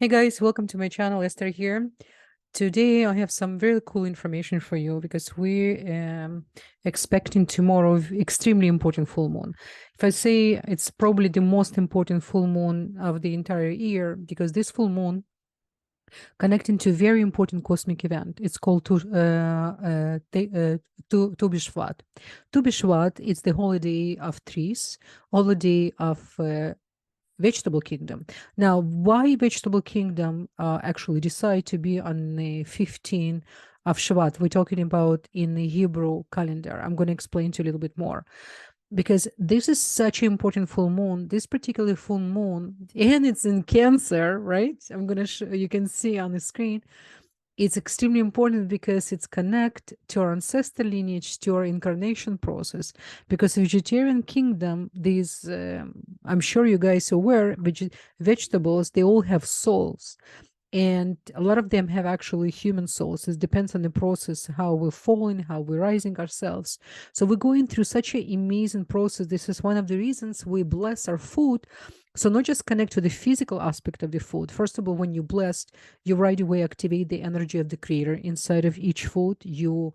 Hey guys, welcome to my channel. Esther here. Today I have some very cool information for you because we expecting tomorrow extremely important full moon. If I say it's probably the most important full moon of the entire year, because this full moon connecting to a very important cosmic event. It's called BiShvat. BiShvat is the holiday of trees, holiday of vegetable kingdom. Now, why vegetable kingdom actually decide to be on the 15th of Shvat? We're talking about in the Hebrew calendar. I'm going to explain to you a little bit more because this is such an important full moon. This particular full moon, and it's in Cancer, right? I'm going to show you can see on the screen. It's extremely important because it's connect to our ancestor lineage, to our incarnation process. Because vegetarian kingdom, these, I'm sure you guys are aware, vegetables, they all have souls. And a lot of them have actually human souls. It depends on the process, how we're falling, how we're rising ourselves. So we're going through such an amazing process. This is one of the reasons we bless our food. So not just connect to the physical aspect of the food. First of all, when you're blessed, you right away activate the energy of the creator inside of each food. You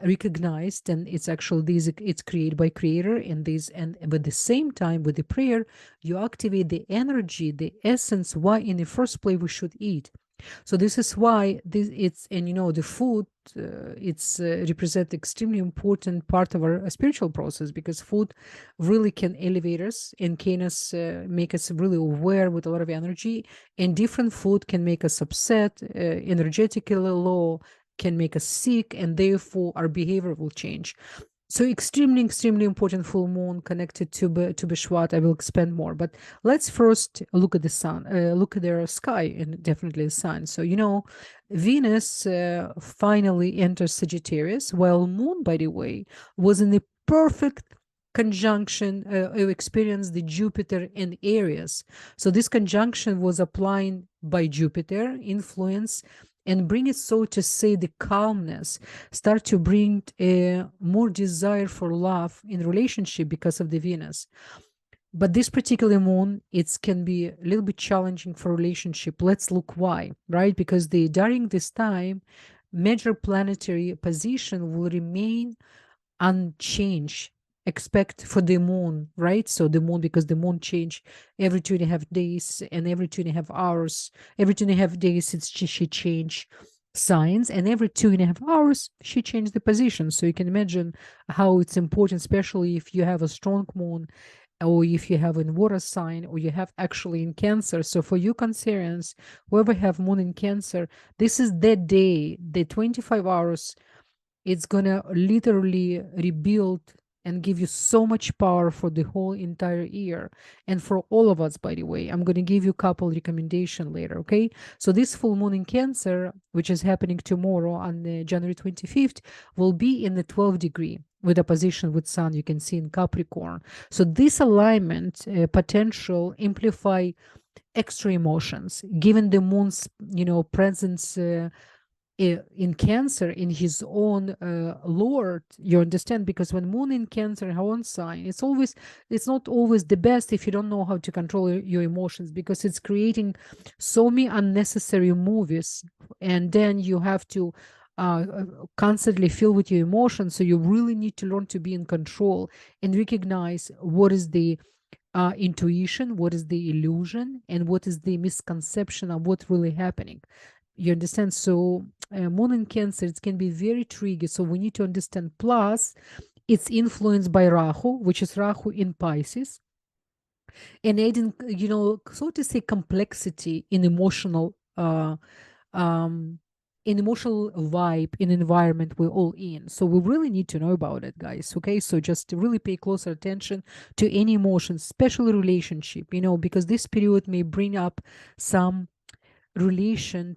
recognized, and it's actually this, it's created by creator, and this, and at the same time with the prayer you activate the energy, the essence why in the first place we should eat. So this is why this it's, and you know, the food it's represent extremely important part of our spiritual process, because food really can elevate us and can us make us really aware with a lot of energy, and different food can make us upset, energetically low, can make us sick, and therefore our behavior will change. So extremely important full moon connected to BiShvat. I will expand more, but let's first look at the sun, look at their sky, and definitely the sun. So you know, Venus finally enters Sagittarius, while Moon, by the way, was in the perfect conjunction, experienced the Jupiter in Aries. So this conjunction was applying by Jupiter influence and bring it, so to say, the calmness, start to bring more desire for love in relationship because of the Venus. But this particular moon, it can be a little bit challenging for relationship. Let's look why, right? Because during this time, major planetary position will remain unchanged, expect for the moon, right? So the moon, because the moon change every 2.5 days, and every 2.5 hours, every 2.5 days she change signs, and every 2.5 hours she changed the position. So you can imagine how it's important, especially if you have a strong moon, or if you have a water sign, or you have actually in Cancer. So for you Cancerians, whoever have moon in Cancer, this is that day, the 25 hours, it's gonna literally rebuild and give you so much power for the whole entire year, and for all of us. By the way, I'm going to give you a couple recommendation later. Okay, so this full moon in Cancer, which is happening tomorrow on January 25th, will be in the 12th degree with opposition with Sun, you can see in Capricorn. So this alignment potential amplify extra emotions, given the moon's, you know, presence in Cancer, in his own Lord, you understand? Because when moon in Cancer, her own sign, it's not always the best if you don't know how to control your emotions, because it's creating so many unnecessary movies, and then you have to constantly feel with your emotions. So you really need to learn to be in control and recognize what is the intuition, what is the illusion, and what is the misconception of what's really happening. You understand? So moon in Cancer, it can be very tricky. So we need to understand. Plus, it's influenced by Rahu, which is Rahu in Pisces, and adding, you know, so to say, complexity in emotional in emotional vibe in environment we're all in. So we really need to know about it, guys. Okay, so just really pay closer attention to any emotions, especially relationship, you know, because this period may bring up some relation,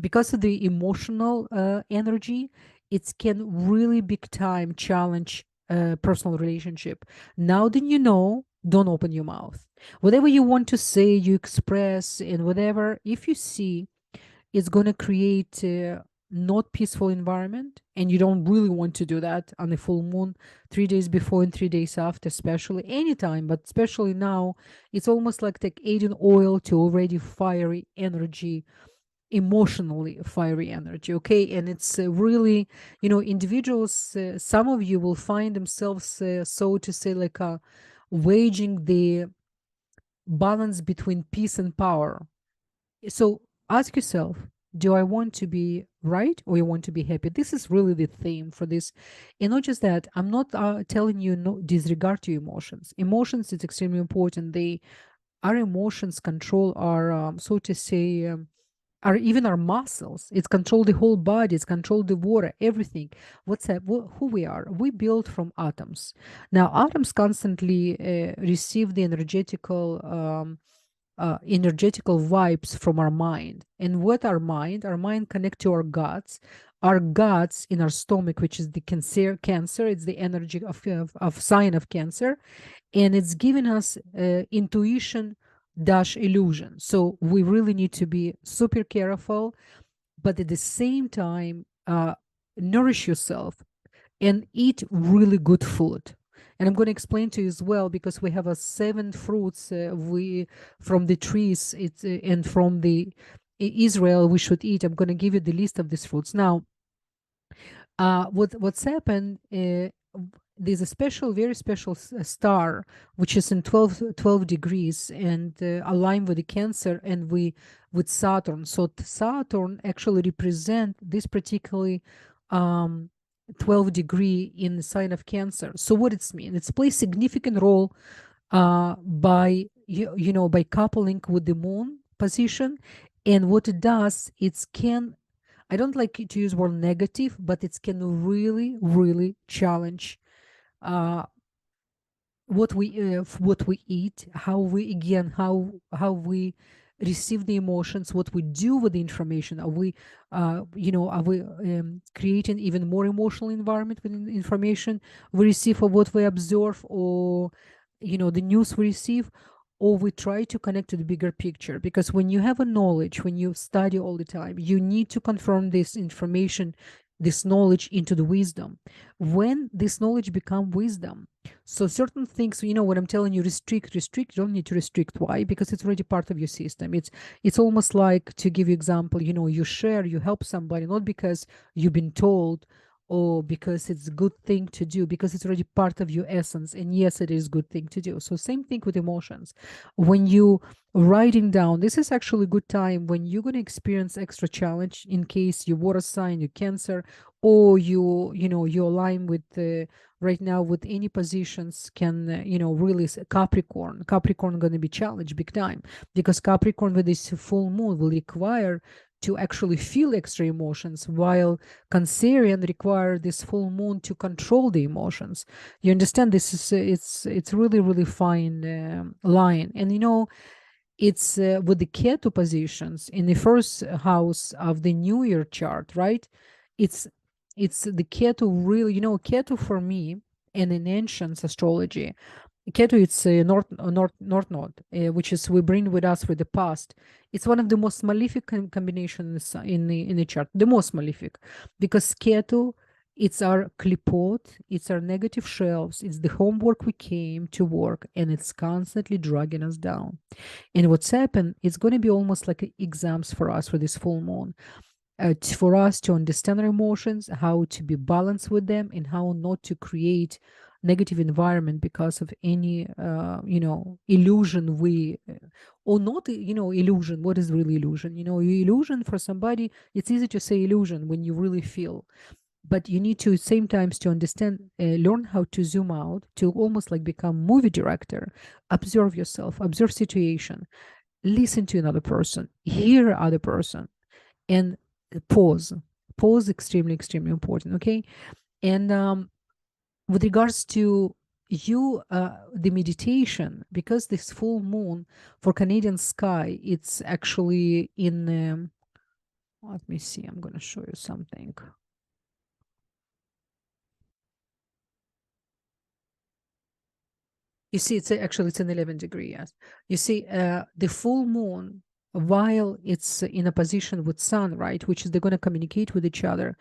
because of the emotional energy. It can really big time challenge personal relationship. Now that you know, don't open your mouth. Whatever you want to say, you express, and whatever, if you see it's going to create not peaceful environment, and you don't really want to do that on a full moon, 3 days before and 3 days after, especially anytime, but especially now, it's almost like adding oil to already fiery energy, emotionally fiery energy. Okay, and it's really, individuals, some of you will find themselves, so to say, like waging the balance between peace and power. So ask yourself, do I want to be right or you want to be happy? This is really the theme for this. And not just that, I'm not telling you no disregard your emotions. Emotions is extremely important. Our emotions control our, so to say, our even our muscles. It's control the whole body. It's control the water, everything. What's that? Who we are? We built from atoms. Now, atoms constantly receive the energetical vibes from our mind. And what our mind connect to our guts in our stomach, which is the cancer. It's the energy of sign of Cancer, and it's giving us intuition dash illusion. So we really need to be super careful, but at the same time, nourish yourself and eat really good food. And I'm going to explain to you as well, because we have a 7 fruits we from the trees, and from the Israel we should eat. I'm going to give you the list of these fruits now. What's happened? There's a very special star, which is in 12 degrees and aligned with the Cancer and with Saturn. So Saturn actually represent this particularly um, 12 degree in the sign of Cancer. So what it's mean? It's plays significant role by by coupling with the moon position, and what it does, it can, I don't like to use word negative, but it can really, really challenge uh, what we eat, how we, again, how we receive the emotions, what we do with the information. Are we creating even more emotional environment with the information we receive, or what we observe, or the news we receive, or we try to connect to the bigger picture? Because when you have a knowledge, when you study all the time, you need to confirm this information, this knowledge into the wisdom. When this knowledge become wisdom, so certain things, when I'm telling you restrict, you don't need to restrict. Why? Because it's already part of your system. It's almost like, to give you example, you share, you help somebody, not because you've been told or because it's a good thing to do, because it's already part of your essence. And yes, it is a good thing to do. So same thing with emotions. When you writing down, this is actually a good time when you're going to experience extra challenge, in case you water sign, you Cancer, or you align with the right now with any positions, can really Capricorn going to be challenged big time, because Capricorn with this full moon will require to actually feel extra emotions, while Cancerian require this full moon to control the emotions. You understand? This is it's really, really fine line. And it's with the Ketu positions in the first house of the New Year chart, right? It's it's the Ketu, really, Ketu for me, and in ancient astrology, Ketu, it's north node, which is we bring with us for the past. It's one of the most malefic combinations in the chart, the most malefic, because Ketu, it's our klipot, it's our negative shelves, it's the homework we came to work, and it's constantly dragging us down. And what's happened, it's going to be almost like exams for us for this full moon, for us to understand our emotions, how to be balanced with them, and how not to create negative environment because of any illusion or not, illusion. What is really illusion? Illusion for somebody, it's easy to say illusion when you really feel, but you need to same times to understand, learn how to zoom out, to almost like become movie director. Observe yourself, observe situation, listen to another person, hear other person, and pause extremely, extremely important. Okay. And with regards to the meditation, because this full moon for Canadian sky, it's actually in let me see, I'm going to show you something. You see, it's an 11 degree. Yes, you see, the full moon while it's in opposition with sun, right, which is they're going to communicate with each other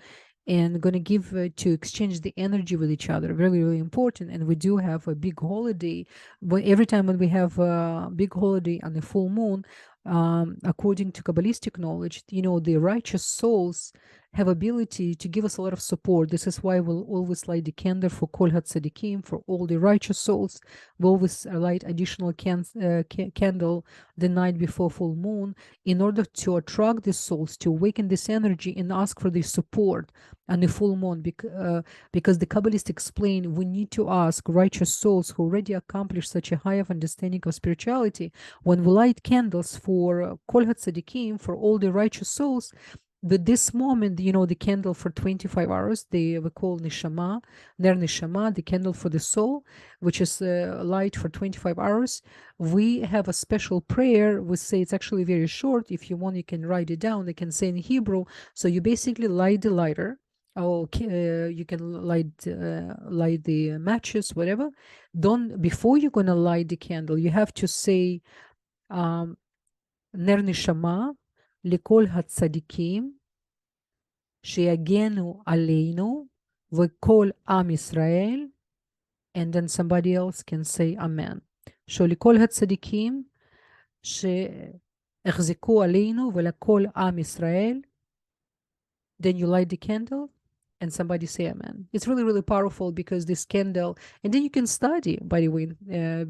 and going to give to exchange the energy with each other, really, really important. And we do have a big holiday. Every time when we have a big holiday on the full moon, according to Kabbalistic knowledge, the righteous souls have ability to give us a lot of support. This is why we'll always light the candle for Kol HaTzadikim, for all the righteous souls. We always light additional candle the night before full moon in order to attract the souls, to awaken this energy and ask for the support on the full moon. Because the Kabbalists explain we need to ask righteous souls who already accomplished such a high of understanding of spirituality. When we light candles for Kol HaTzadikim, for all the righteous souls, but this moment, the candle for 25 hours, we call Neshama, Ner Neshama, the candle for the soul, which is light for 25 hours. We have a special prayer. We say it's actually very short. If you want, you can write it down. They can say in Hebrew. So you basically light the lighter. You can light the matches, whatever. Before you're gonna light the candle, you have to say Ner Neshama, לכל הצדיקים שיגנו עלינו וכל עם ישראל, and then somebody else can say amen. לכל הצדיקים שיחזקו עלינו ולכל עם ישראל, then you light the candle and somebody say amen. It's really, really powerful because this candle, and then you can study, by the way,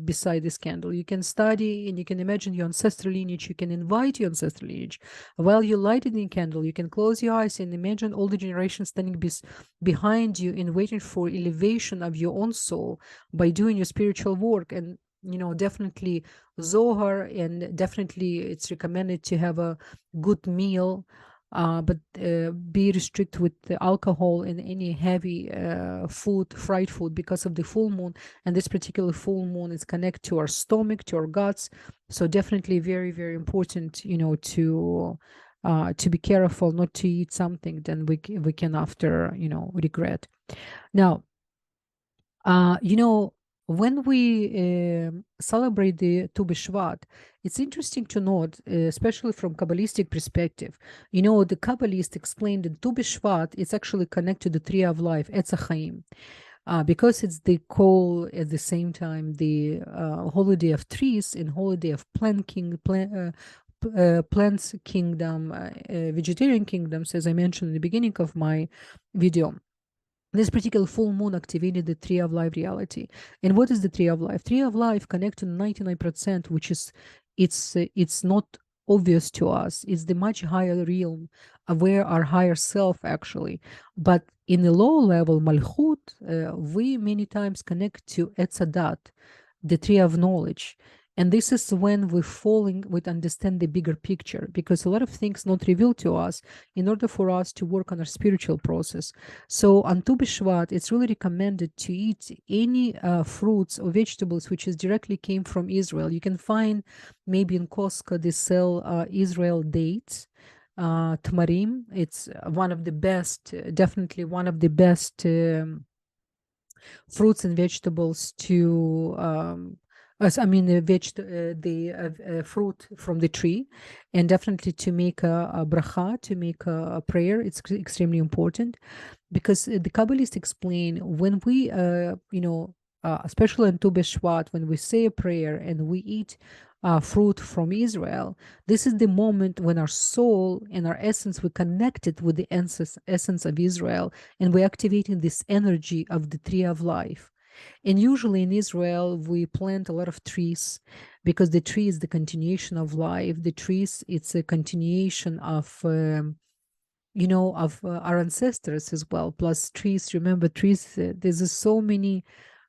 beside this candle. You can study and you can imagine your ancestral lineage. You can invite your ancestral lineage. While you light the candle, you can close your eyes and imagine all the generations standing behind you and waiting for elevation of your own soul by doing your spiritual work. And definitely Zohar, and definitely it's recommended to have a good meal, but be restricted with the alcohol and any heavy fried food, because of the full moon. And this particular full moon is connected to our stomach, to our guts. So definitely very, very important, to be careful not to eat something then we can after, regret. Now, when we celebrate the BiShvat, it's interesting to note, especially from Kabbalistic perspective, the Kabbalists explained that BiShvat is actually connected to the tree of life, Etz HaChaim, because it's the call at the same time the holiday of trees and holiday of plants kingdom, vegetarian kingdoms, as I mentioned in the beginning of my video. This particular full moon activated the tree of life reality. And what is the tree of life? Tree of life connected to 99%, which is it's not obvious to us. It's the much higher realm of where our higher self actually. But in the lower level, Malchut, we many times connect to Etzadat, the tree of knowledge. And this is when we're falling with understand the bigger picture, because a lot of things not revealed to us in order for us to work on our spiritual process. So on BiShvat, it's really recommended to eat any fruits or vegetables which is directly came from Israel. You can find maybe in Costco they sell Israel dates, tamarim. It's one of the best, definitely one of the best fruits and vegetables to the fruit from the tree, and definitely to make a bracha, to make a prayer. It's extremely important, because the Kabbalists explain when we, especially in BiShvat, when we say a prayer and we eat fruit from Israel, this is the moment when our soul and our essence, we connected with the essence of Israel, and we're activating this energy of the tree of life. And usually in Israel, we plant a lot of trees, because the tree is the continuation of life. The trees, it's a continuation of, our ancestors as well. Plus trees, remember trees, there's so many,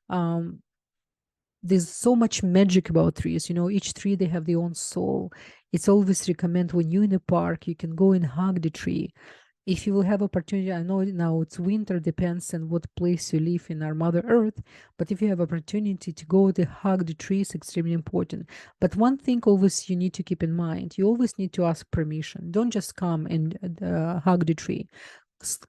there's so much magic about trees. Each tree, they have their own soul. It's always recommend when you're in a park, you can go and hug the tree. If you will have opportunity, I know now it's winter, depends on what place you live in our Mother Earth, but if you have opportunity to go to hug the tree, it's extremely important. But one thing always you need to keep in mind, you always need to ask permission. Don't just come and hug the tree.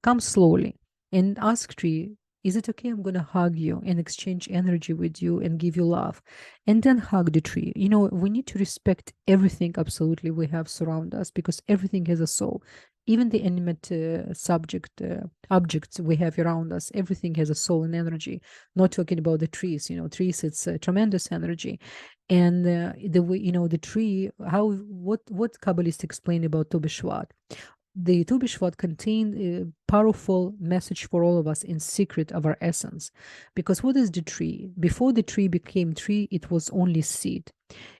Come slowly and ask tree, Is it okay? I'm going to hug you and exchange energy with you and give you love. And then hug the tree. We need to respect everything absolutely we have surround us, because everything has a soul. Even the animate objects we have around us, everything has a soul and energy. Not talking about the trees. Trees, it's tremendous energy. And the way, the tree, what Kabbalists explain about Tu BiShvat. The Tu BiShvat contain a powerful message for all of us in secret of our essence. Because what is the tree? Before the tree became tree, it was only seed.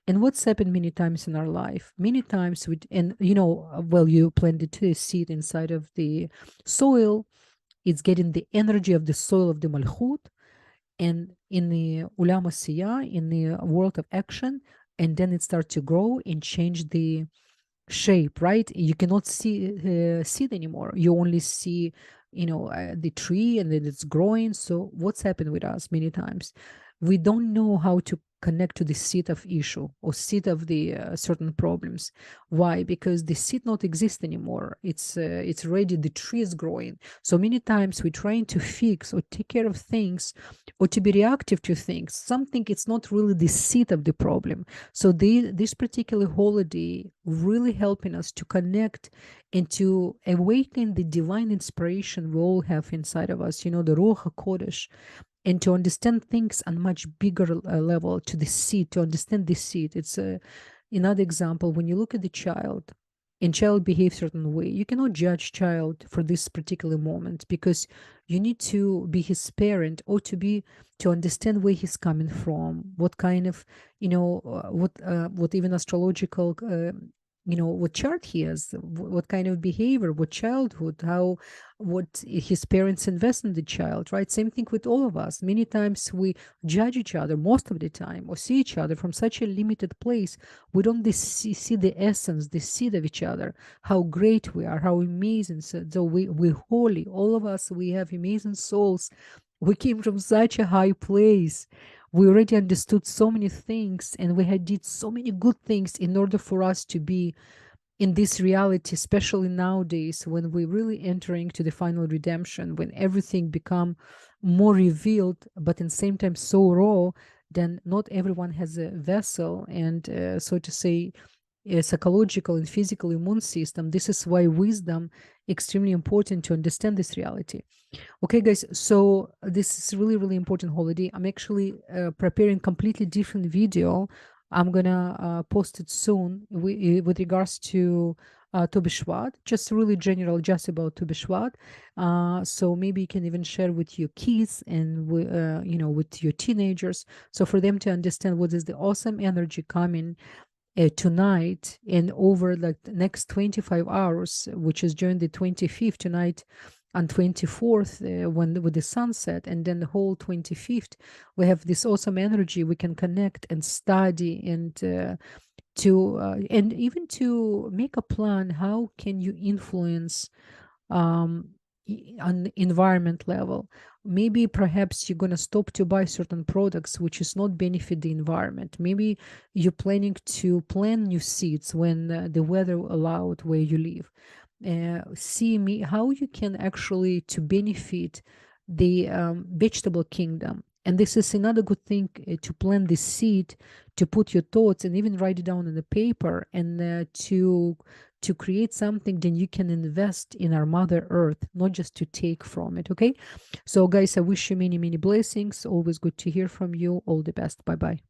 And what's happened many times in our life? Many times, well, you planted the seed inside of the soil, it's getting the energy of the soil of the Malchut, and in the Ulam Asiyah, in the world of action, and then it starts to grow and change the shape, right? You cannot see it anymore. You only see, the tree, and then it's growing. So what's happened with us many times? We don't know how to connect to the seed of issue or seed of the certain problems. Why? Because the seed not exist anymore. It's already, the tree is growing. So many times we're trying to fix or take care of things, or to be reactive to things. Something, it's not really the seed of the problem. So this particular holiday really helping us to connect and to awaken the divine inspiration we all have inside of us, the Ruach HaKodesh, and to understand things on much bigger level, to the seed, to understand the seed. It's another example. When you look at the child, and child behaves certain way, you cannot judge child for this particular moment, because you need to be his parent, or to understand where he's coming from, what kind of, what even astrological, what chart he has, what kind of behavior, what childhood, what his parents invest in the child, right? Same thing with all of us. Many times we judge each other, most of the time, or see each other from such a limited place. We don't see the essence, the seed of each other, how great we are, how amazing. So we're holy, all of us, we have amazing souls. We came from such a high place. We already understood so many things, and we had did so many good things in order for us to be in this reality, especially nowadays when we're really entering to the final redemption, when everything become more revealed, but in the same time so raw. Then not everyone has a vessel, and so to say, a psychological and physical immune system. This is why wisdom extremely important to understand this reality. Okay, guys, so this is really, really important holiday. I'm actually preparing completely different video. I'm gonna post it soon with regards to Tu BiShvat, just really general, just about Tu BiShvat. So maybe you can even share with your kids and with your teenagers, so for them to understand what is the awesome energy coming tonight and over like the next 25 hours, which is during the 25th tonight on 24th, when with the sunset, and then the whole 25th we have this awesome energy. We can connect and study, and and even to make a plan, how can you influence on environment level. Maybe perhaps you're going to stop to buy certain products which is not benefit the environment. Maybe you're planning to plant new seeds when the weather allowed where you live. See me how you can actually to benefit the vegetable kingdom. And this is another good thing, to plant the seed, to put your thoughts and even write it down on the paper, and to create something. Then you can invest in our mother earth, not just to take from it. Okay, so guys, I wish you many blessings. Always good to hear from you. All the best. Bye bye.